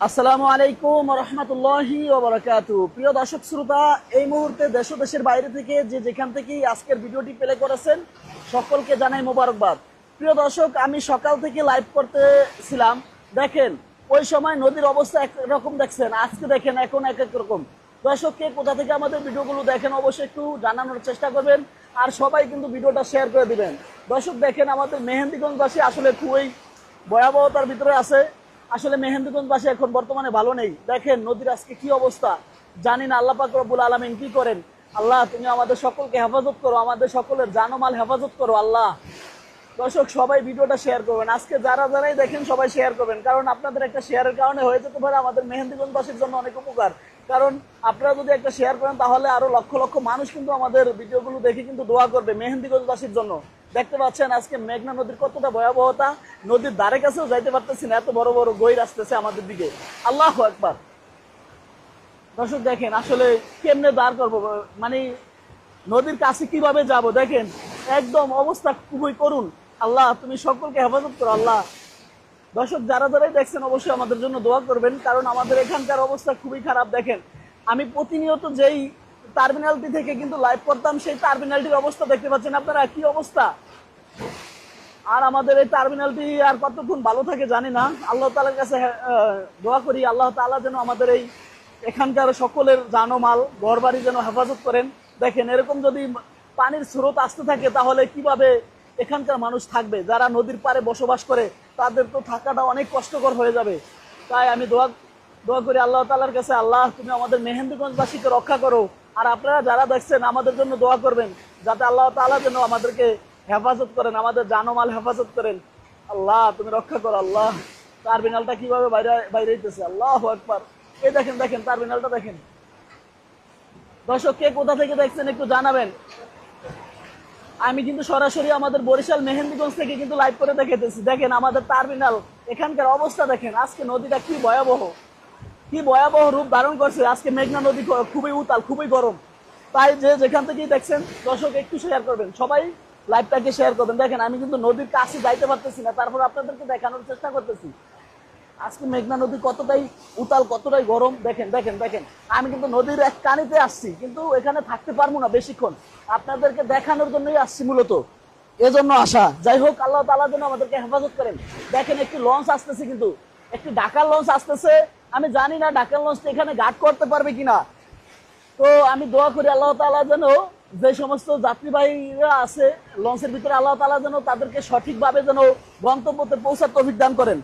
আসসালামু আলাইকুম রহমতুল্লাহি ওয়া বারাকাতুহু। প্রিয় দর্শক শ্রোতা, এই মুহূর্তে দেশ ও দেশের বাইরে থেকে যে যেখান থেকেই আজকের ভিডিওটি প্লে করেছেন সকলকে জানাই মোবারকবাদ। প্রিয় দর্শক, আমি সকাল থেকে লাইভ করতেছিলাম, দেখেন ওই সময় নদীর অবস্থা একরকম দেখছেন, আজকে দেখেন এখন এক এক রকম। দর্শককে কোথা থেকে আমাদের ভিডিওগুলো দেখেন অবশ্যই একটু জানানোর চেষ্টা করবেন, আর সবাই কিন্তু ভিডিওটা শেয়ার করে দিবেন। দর্শক দেখেন, আমাদের মেহেন্দিগঞ্জবাসী আসলে খুবই ভয়াবহতার ভিতরে আছে। আসলে মেহেন্দিগঞ্জবাসী এখন বর্তমানে ভালো নেই। দেখেন নদীর আজকে কি অবস্থা, জানি না আল্লাহ পাক রব্বুল আলামিন কি করেন। আল্লাহ, তুমি আমাদের সকলকে হেফাজত করো, আমাদের সকলের জানমাল হেফাজত করো আল্লাহ। দর্শক সবাই ভিডিওটা শেয়ার করবেন, আজকে যারাই দেখেন সবাই শেয়ার করবেন, কারণ আপনাদের একটা শেয়ারের কারণে হয়ে যেতে পারে আমাদের মেহেন্দিগঞ্জবাসীর জন্য অনেক উপকার। কারণ আপনারা যদি একটা শেয়ার করেন তাহলে আরো লক্ষ লক্ষ মানুষ কিন্তু আমাদের ভিডিওগুলো দেখে কিন্তু দোয়া করবে মেহেন্দিগঞ্জবাসীর জন্য। দেখতে পাচ্ছেন আজকে মেঘনা নদীর কতটা ভয়াবহতা, নদীর ধারে কাছেও যাইতে পারতেছি না, এত বড় বড় গহির আসতেছে আমাদের দিকে। আল্লাহু আকবার। দর্শক দেখেন আসলে কেমনে দাঁড় করবো, মানে নদীর কাছে কিভাবে যাব, দেখেন একদম অবস্থা খুবই করুণ। আল্লাহ, তুমি সকলকে হেফাজত করো আল্লাহ। দর্শক যারাই দেখছেন অবশ্যই আমাদের জন্য দোয়া করবেন, কারণ আমাদের এখানকার অবস্থা খুবই খারাপ। দেখেন আমি প্রতিনিয়ত যেই টার্মিনালটি থেকে কিন্তু লাইভ করতাম, সেই টার্মিনালটির অবস্থা দেখতে পাচ্ছেন আপনারা কি অবস্থা। আর আমাদের এই টার্মিনালটি আর কতক্ষণ ভালো থাকে জানি না। আল্লাহ তাআলার কাছে দোয়া করি, আল্লাহ তাআলা যেন আমাদের এই এখানকার সকলের জানমাল ঘরবাড়ি যেন হেফাজত করেন। দেখেন এরকম যদি পানির স্রোত আসতে থাকে তাহলে কিভাবে এখানকার মানুষ থাকবে, যারা নদীর পাড়ে বসবাস করে তাদের তো থাকাটা অনেক কষ্টকর হয়ে যাবে। তাই আমি দোয়া করি আল্লাহ তাআলার কাছে, আল্লাহ তুমি আমাদের মেহেন্দিগঞ্জবাসীকে রক্ষা করো। আর আপনারা যারা দেখছেন আমাদের জন্য দোয়া করবেন, যাতে আল্লাহ তাআলা যেন আমাদেরকে হেফাজত করেন, আমাদের জানমাল হেফাজত করেন। আল্লাহ তুমি রক্ষা করো আল্লাহ। টার্মিনালটা কিভাবে বাইরে হইতেছে, আল্লাহু আকবার। এই দেখেন দেখেন টার্মিনালটা দেখেন। দর্শক কে কোথা থেকে দেখছেন একটু জানাবেন। আমি কিন্তু সরাসরি আমাদের বরিশাল মেহেন্দিগঞ্জ থেকে কিন্তু লাইভ করে দেখাইতেছি। দেখেন আমাদের টার্মিনাল, এখানকার অবস্থা দেখেন। আজকে নদীটা কি ভয়াবহ রূপ ধারণ করছে। আজকে মেঘনা নদী খুবই উতাল, খুবই গরম। তাই যে যেখান থেকেই দেখছেন দর্শক একটু শেয়ার করবেন, সবাই লাইভটাকে শেয়ার করবেন। দেখেন আমি কিন্তু নদীর কাছে যাইতে পারতেছি না, তারপর আপনাদেরকে দেখানোর চেষ্টা করতেছি আজকে মেঘনা নদী কতটাই উতাল, কতটাই গরম। দেখেন দেখেন দেখেন আমি কিন্তু নদীর এক কানিতে আসছি, কিন্তু এখানে থাকতে পারবো না বেশিক্ষণ, আপনাদেরকে দেখানোর জন্যই আসছি মূলত, এজন্য আসা। যাই হোক, আল্লাহ তাআলা যেন আমাদেরকে হেফাজত করেন। দেখেন একটি লঞ্চ আসতেছে, কিন্তু একটি ঢাকার লঞ্চ আসতেছে। আমি জানি না ঢাকার লঞ্চটা এখানে ঘাট করতে পারবে কিনা। তো আমি দোয়া করি আল্লাহ তাআলা যেন যে সমস্ত যাত্রীবাহীরা আছে লঞ্চের ভিতরে, আল্লাহ তাআলা যেন তাদেরকে সঠিকভাবে যেন গন্তব্যতে পৌঁছার তৌফিক দান করেন।